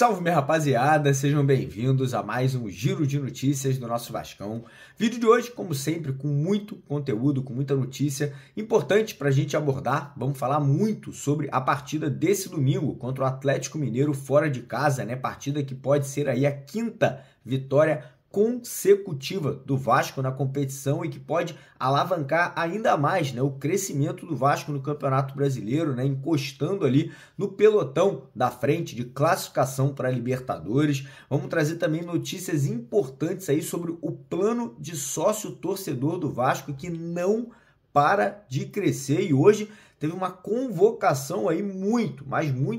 Salve, minha rapaziada, sejam bem-vindos a mais um giro de notícias do nosso Vascão. Vídeo de hoje, como sempre, com muito conteúdo, com muita notícia importante para a gente abordar. Vamos falar muito sobre a partida desse domingo contra o Atlético Mineiro fora de casa, né? Partida que pode ser aí a quinta vitória consecutiva do Vasco na competição e que pode alavancar ainda mais, né, o crescimento do Vasco no Campeonato Brasileiro, né, encostando ali no pelotão da frente de classificação para a Libertadores. Vamos trazer também notícias importantes aí sobre o plano de sócio-torcedor do Vasco que não para de crescer e hoje teve uma convocação aí muito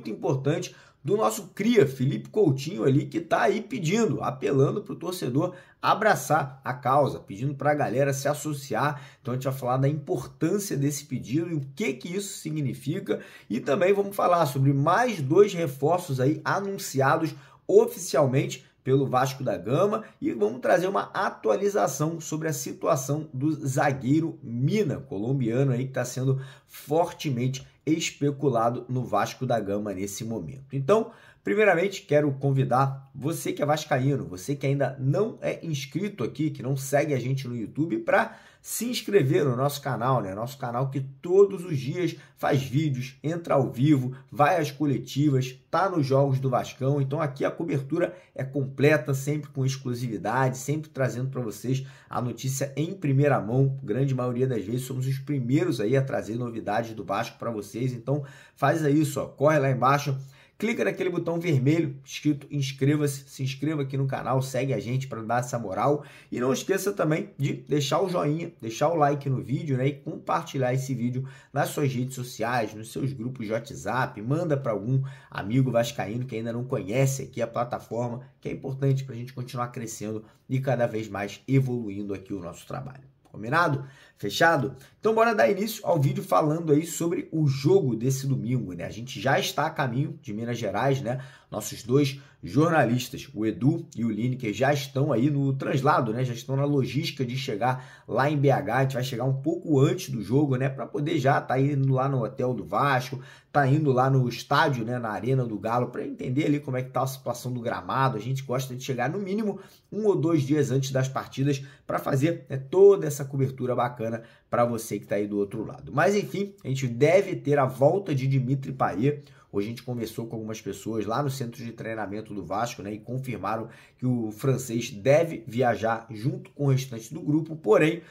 importante do nosso cria, Felipe Coutinho ali, que está aí pedindo, apelando para o torcedor abraçar a causa, pedindo para a galera se associar. Então a gente vai falar da importância desse pedido e o que isso significa. E também vamos falar sobre mais 2 reforços aí anunciados oficialmente pelo Vasco da Gama e vamos trazer uma atualização sobre a situação do zagueiro Mina, colombiano aí que está sendo fortemente especulado no Vasco da Gama nesse momento. Então, primeiramente, quero convidar você que é vascaíno, você que ainda não é inscrito aqui, que não segue a gente no YouTube, para se inscrever no nosso canal, né? Nosso canal que todos os dias faz vídeos, entra ao vivo, vai às coletivas, tá nos jogos do Vascão. Então aqui a cobertura é completa, sempre com exclusividade, sempre trazendo para vocês a notícia em primeira mão. Grande maioria das vezes somos os primeiros aí a trazer novidades do Vasco para vocês. Então faz isso, ó, corre lá embaixo. Clica naquele botão vermelho escrito inscreva-se, se inscreva aqui no canal, segue a gente para dar essa moral e não esqueça também de deixar o joinha, deixar o like no vídeo, né, e compartilhar esse vídeo nas suas redes sociais, nos seus grupos de WhatsApp, manda para algum amigo vascaíno que ainda não conhece aqui a plataforma, que é importante para a gente continuar crescendo e cada vez mais evoluindo aqui o nosso trabalho. Combinado? Fechado? Então bora dar início ao vídeo falando aí sobre o jogo desse domingo, né? A gente já está a caminho de Minas Gerais, né? Nossos 2 jornalistas, o Edu e o Lineker, já estão aí no translado, né? Já estão na logística de chegar lá em BH. A gente vai chegar um pouco antes do jogo, né? Para poder já estar indo lá no hotel do Vasco, tá indo lá no estádio, né? Na Arena do Galo, para entender ali como é que tá a situação do gramado. A gente gosta de chegar no mínimo 1 ou 2 dias antes das partidas para fazer, né, toda essa cobertura bacana para você que está aí do outro lado. Mas enfim, a gente deve ter a volta de Dimitri Payet. Hoje a gente conversou com algumas pessoas lá no centro de treinamento do Vasco, né, e confirmaram que o francês deve viajar junto com o restante do grupo, porém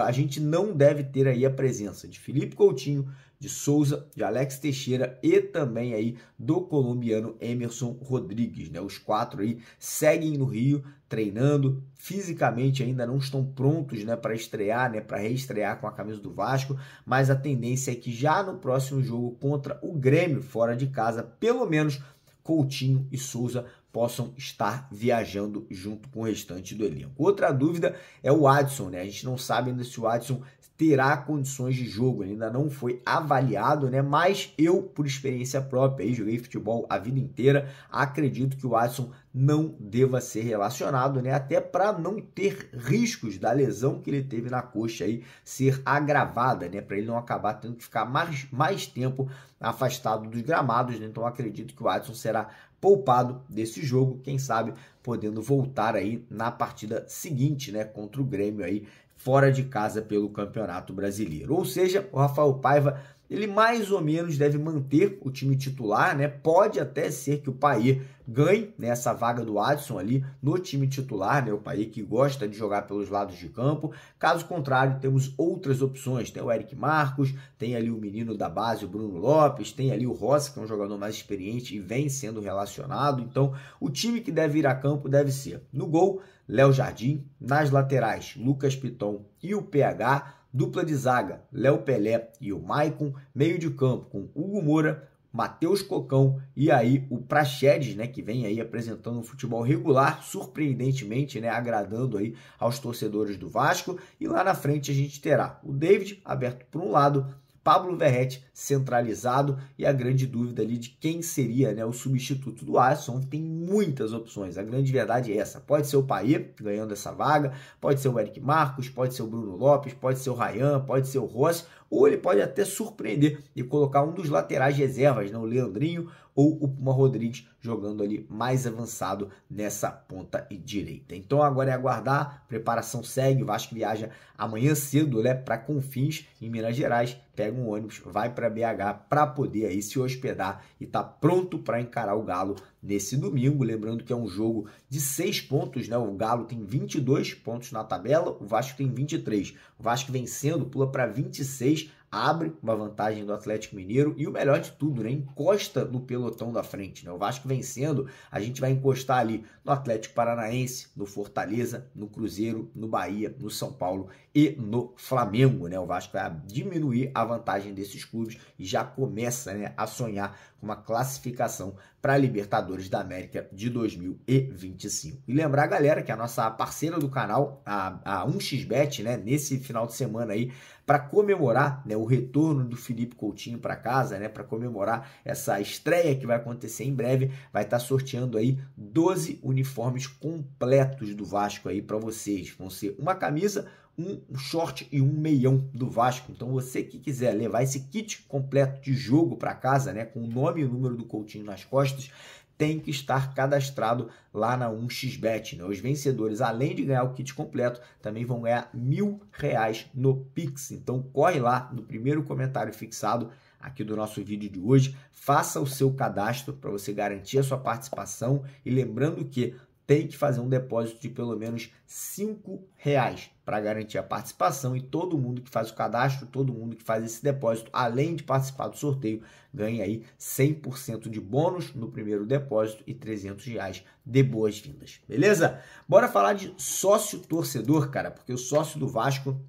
a gente não deve ter aí a presença de Felipe Coutinho, de Souza, de Alex Teixeira e também aí do colombiano Emerson Rodrigues, né? Os 4 aí seguem no Rio treinando, fisicamente ainda não estão prontos, né, para estrear, né, para reestrear com a camisa do Vasco, mas a tendência é que já no próximo jogo contra o Grêmio fora de casa, pelo menos Coutinho e Souza possam estar viajando junto com o restante do elenco. Outra dúvida é o Adson, né? A gente não sabe ainda se o Adson terá condições de jogo, ele ainda não foi avaliado, né? Mas eu, por experiência própria, aí joguei futebol a vida inteira, acredito que o Adson não deva ser relacionado, né? Até para não ter riscos da lesão que ele teve na coxa aí ser agravada, né? Para ele não acabar tendo que ficar mais tempo afastado dos gramados, né? Então acredito que o Adson será poupado desse jogo, quem sabe podendo voltar aí na partida seguinte, né, contra o Grêmio aí fora de casa pelo Campeonato Brasileiro. Ou seja, o Rafael Paiva, ele mais ou menos deve manter o time titular, né? Pode até ser que o Payet ganhe nessa vaga do Adson ali no time titular, né? O Payet que gosta de jogar pelos lados de campo. Caso contrário, temos outras opções. Tem o Eric Marcos, tem ali o menino da base, o Bruno Lopes, tem ali o Rossi, que é um jogador mais experiente e vem sendo relacionado. Então, o time que deve ir a campo deve ser no gol, Léo Jardim, nas laterais, Lucas Piton e o PH, dupla de zaga, Léo Pelé e o Maicon, meio de campo com Hugo Moura, Matheus Cocão e aí o Praxedes, né, que vem aí apresentando um futebol regular, surpreendentemente, né, agradando aí aos torcedores do Vasco. E lá na frente a gente terá o David aberto por um lado, Pablo Verratti centralizado e a grande dúvida ali de quem seria, né, o substituto do Adson. Tem muitas opções, a grande verdade é essa. Pode ser o Payet ganhando essa vaga, pode ser o Eric Marcos, pode ser o Bruno Lopes, pode ser o Ryan, pode ser o Rossi ou ele pode até surpreender e colocar um dos laterais reservas, né, o Leandrinho ou o Puma Rodrigues, jogando ali mais avançado nessa ponta direita. Então agora é aguardar, preparação segue, o Vasco viaja amanhã cedo, né, para Confins, em Minas Gerais, pega um ônibus, vai para BH para poder aí se hospedar e tá pronto para encarar o Galo nesse domingo. Lembrando que é um jogo de 6 pontos, né? O Galo tem 22 pontos na tabela, o Vasco tem 23. O Vasco vencendo, pula para 26, abre uma vantagem do Atlético Mineiro e o melhor de tudo, né? Encosta no pelotão da frente, né? O Vasco vencendo, a gente vai encostar ali no Atlético Paranaense, no Fortaleza, no Cruzeiro, no Bahia, no São Paulo e no Flamengo, né? O Vasco vai diminuir a vantagem desses clubes e já começa, né, a sonhar com uma classificação para a Libertadores da América de 2025. E lembrar, galera, que a nossa parceira do canal, a 1xBet, né, nesse final de semana aí, para comemorar, né, o retorno do Felipe Coutinho para casa, né, para comemorar essa estreia que vai acontecer em breve, vai estar sorteando aí 12 uniformes completos do Vasco aí para vocês. Vão ser uma camisa, um short e um meião do Vasco. Então você que quiser levar esse kit completo de jogo para casa, né, com o nome e o número do Coutinho nas costas, tem que estar cadastrado lá na 1xBet, né? Os vencedores, além de ganhar o kit completo, também vão ganhar R$1.000 no Pix. Então corre lá no primeiro comentário fixado aqui do nosso vídeo de hoje, faça o seu cadastro para você garantir a sua participação e lembrando que tem que fazer um depósito de pelo menos R$5 para garantir a participação e todo mundo que faz o cadastro, todo mundo que faz esse depósito, além de participar do sorteio, ganha aí 100% de bônus no primeiro depósito e R$300 de boas-vindas, beleza? Bora falar de sócio torcedor, cara, porque o sócio do Vasco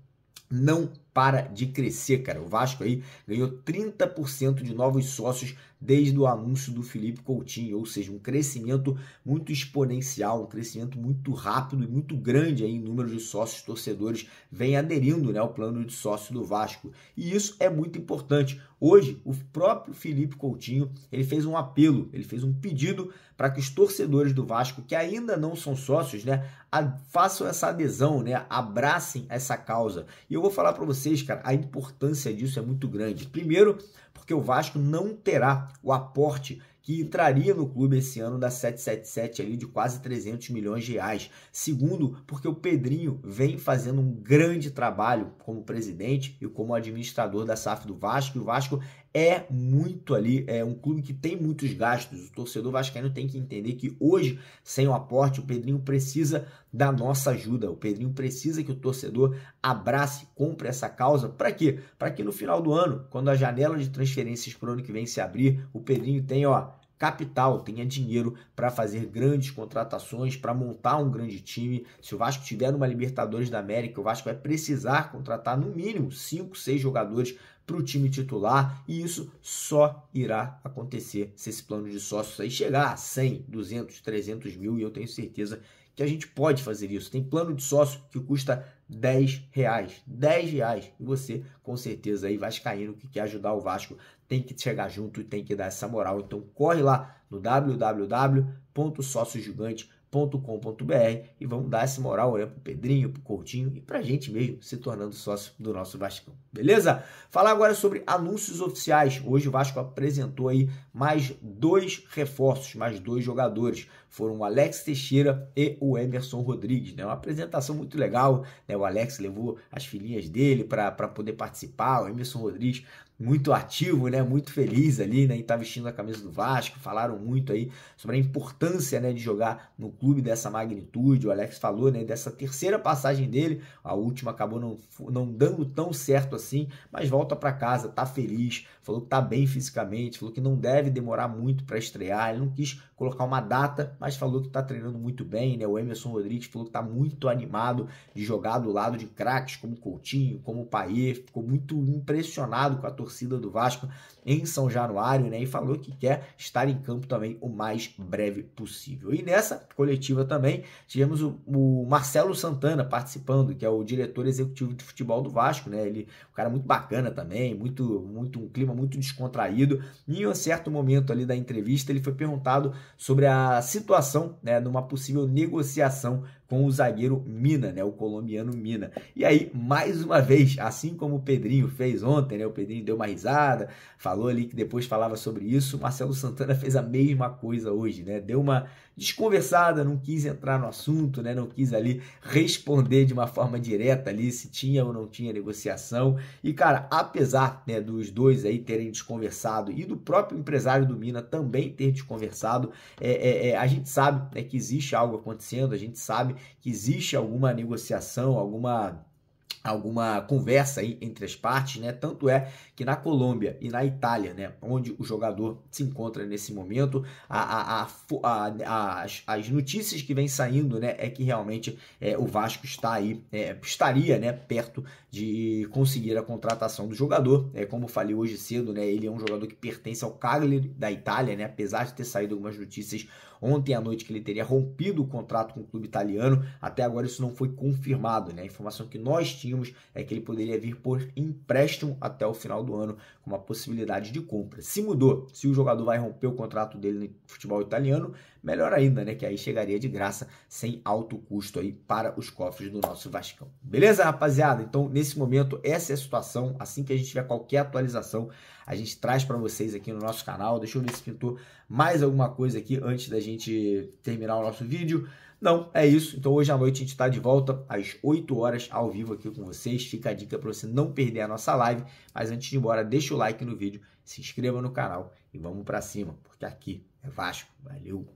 não para de crescer, cara. O Vasco aí ganhou 30% de novos sócios desde o anúncio do Felipe Coutinho, ou seja, um crescimento muito exponencial, um crescimento muito rápido e muito grande aí em número de sócios torcedores vem aderindo, né, ao plano de sócio do Vasco. E isso é muito importante. Hoje, o próprio Felipe Coutinho, ele fez um apelo, ele fez um pedido para que os torcedores do Vasco, que ainda não são sócios, né, façam essa adesão, né, abracem essa causa. E eu vou falar para vocês, cara, a importância disso é muito grande. Primeiro, porque o Vasco não terá o aporte que entraria no clube esse ano da 777 ali de quase 300 milhões de reais. Segundo, porque o Pedrinho vem fazendo um grande trabalho como presidente e como administrador da SAF do Vasco. E o Vasco é muito ali, é um clube que tem muitos gastos. O torcedor vascaíno tem que entender que hoje, sem o aporte, o Pedrinho precisa da nossa ajuda. O Pedrinho precisa que o torcedor abrace, compre essa causa. Para quê? Para que no final do ano, quando a janela de transferências para o ano que vem se abrir, o Pedrinho tenha, capital, tenha dinheiro para fazer grandes contratações, para montar um grande time. Se o Vasco tiver numa Libertadores da América, o Vasco vai precisar contratar no mínimo 5, 6 jogadores para o time titular, e isso só irá acontecer se esse plano de sócios aí chegar a 100, 200, 300 mil, e eu tenho certeza que a gente pode fazer isso. Tem plano de sócio que custa R$10, R$10, e você, com certeza, aí vascaíno que quer ajudar o Vasco, tem que chegar junto e tem que dar essa moral. Então corre lá no www.sociogigante.com.br e vamos dar essa moral, né, pro Pedrinho, pro Coutinho e pra gente mesmo se tornando sócio do nosso Vascão, beleza? Falar agora sobre anúncios oficiais. Hoje o Vasco apresentou aí mais 2 reforços, mais 2 jogadores. Foram o Alex Teixeira e o Emerson Rodrigues, né? Uma apresentação muito legal, né? O Alex levou as filhinhas dele para poder participar, o Emerson Rodrigues muito ativo, né? Muito feliz ali, né? E tá vestindo a camisa do Vasco. Falaram muito aí sobre a importância, né, de jogar no clube dessa magnitude. O Alex falou, né, dessa terceira passagem dele. A última acabou não dando tão certo assim, mas volta para casa, tá feliz. Falou que tá bem fisicamente, falou que não deve demorar muito para estrear. Ele não quis colocar uma data, mas falou que tá treinando muito bem, né? O Emerson Rodrigues falou que tá muito animado de jogar do lado de craques como Coutinho, como Payet. Ficou muito impressionado com a torcida do Vasco em São Januário, né? E falou que quer estar em campo também o mais breve possível. E nessa coletiva também tivemos o Marcelo Santana participando, que é o diretor executivo de futebol do Vasco, né? Ele, um cara muito bacana também, um clima muito descontraído. E em um certo momento ali da entrevista, ele foi perguntado sobre a situação, né, numa possível negociação com o zagueiro Mina, né? O colombiano Mina. E aí, mais uma vez, assim como o Pedrinho fez ontem, né? O Pedrinho deu uma risada, falou ali que depois falava sobre isso. O Marcelo Santana fez a mesma coisa hoje, né? Deu uma desconversada, não quis entrar no assunto, né? Não quis ali responder de uma forma direta ali se tinha ou não tinha negociação. E, cara, apesar, né, dos dois aí terem desconversado e do próprio empresário do Mina também ter desconversado, a gente sabe, né, que existe algo acontecendo, a gente sabe que existe alguma negociação, alguma conversa aí entre as partes, né? Tanto é que na Colômbia e na Itália, né, onde o jogador se encontra nesse momento, as notícias que vêm saindo, né, é que realmente o Vasco está aí, estaria, né, perto de conseguir a contratação do jogador. Como falei hoje cedo, né, ele é um jogador que pertence ao Cagliari da Itália, né, apesar de ter saído algumas notícias ontem à noite que ele teria rompido o contrato com o clube italiano. Até agora isso não foi confirmado, né? A informação que nós tínhamos é que ele poderia vir por empréstimo até o final do ano, com uma possibilidade de compra. Se mudou, se o jogador vai romper o contrato dele no futebol italiano, melhor ainda, né? Que aí chegaria de graça, sem alto custo aí para os cofres do nosso Vascão. Beleza, rapaziada? Então, nesse momento, essa é a situação. Assim que a gente tiver qualquer atualização, a gente traz para vocês aqui no nosso canal. Deixa eu ver se pintou mais alguma coisa aqui antes da gente terminar o nosso vídeo. Não, é isso. Então hoje à noite a gente está de volta às 8 horas ao vivo aqui com vocês. Fica a dica para você não perder a nossa live. Mas antes de ir embora, deixa o like no vídeo, se inscreva no canal e vamos para cima, porque aqui é Vasco. Valeu!